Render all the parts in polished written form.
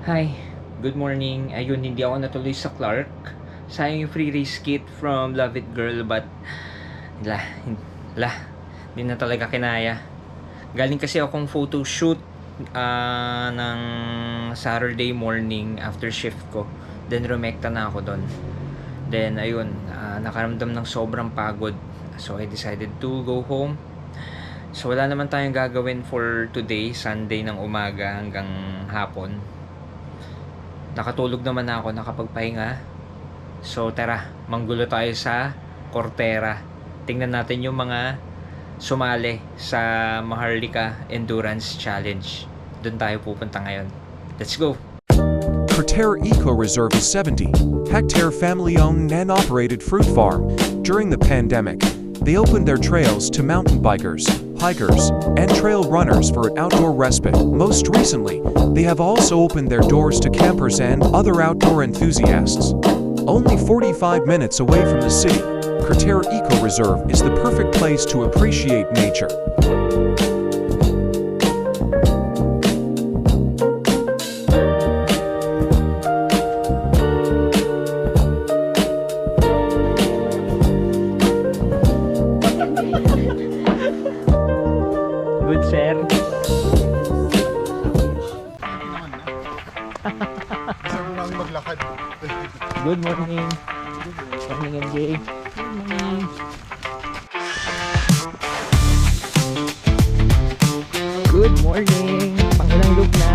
Hi, good morning. Ayun, hindi ako natuloy sa Clark. Sayang yung free race kit from Love It Girl, but la, la, hindi na talaga kinaya. Galing kasi akong photo shoot ng Saturday morning after shift ko. Then rumekta na ako doon. Then ayun, nakaramdam ng sobrang pagod. So I decided to go home. So wala naman tayong gagawin for today, Sunday ng umaga hanggang hapon. Nakatulog naman ako, nakapagpahinga. So tara, manggulo tayo sa Cortera. Tingnan natin yung mga sumali sa Maharlika Endurance Challenge. Doon tayo pupunta ngayon. Let's go! Cortera Eco Reserve is 70-hectare family-owned and operated fruit farm. During the pandemic, they opened their trails to mountain bikers, hikers, and trail runners for outdoor respite. Most recently, they have also opened their doors to campers and other outdoor enthusiasts. Only 45 minutes away from the city, Cortera Eco Reserve is the perfect place to appreciate nature. Good, sir. Gusto mo namin maglakad. Good morning. Morning, MJ. Good morning. Good morning. Pangilang loop na.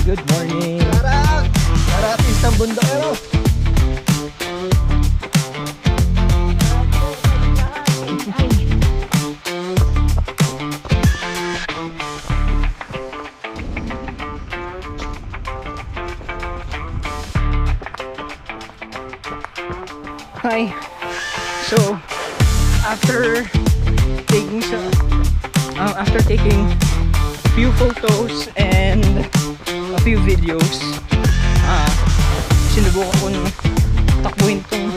Good morning. Karatis ng bundok. Hi. So, after taking a few photos and a few videos, sinubukan ko ng takbuhin tong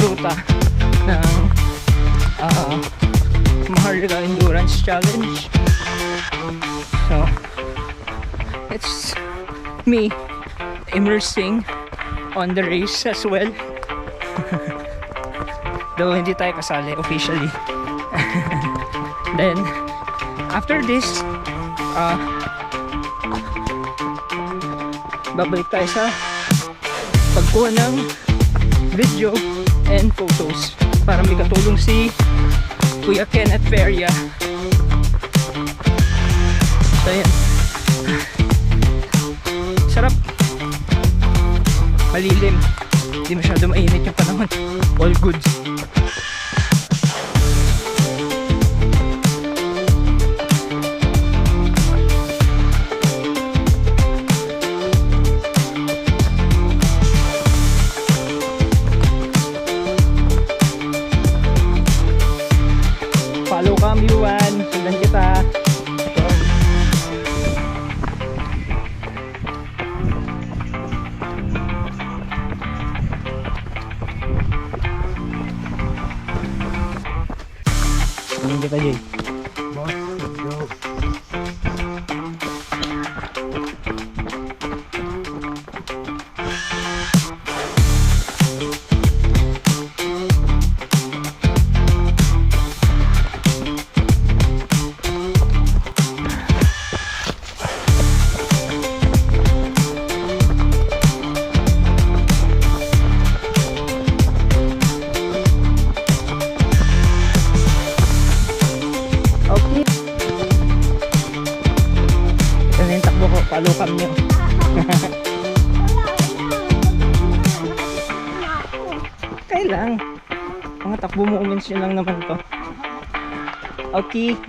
ruta ng Maharlika Endurance Challenge. So, it's me immersing on the race as well. Though hindi tayo kasali officially. Then after this, babalik tayo sa pagkuha ng video and photos para may katulong si Kuya Kenneth Feria. So yan, sarap, malilim, hindi masyado mainit yung panahon, all goods. Follow kami, Yuan. Sundan kita. Sundan kita, Jay. Boss, let's go. Okay. Ito na yung takbo ko. Follow cam nyo. Kaya lang. Mga takbo moments yun lang naman to. Okay.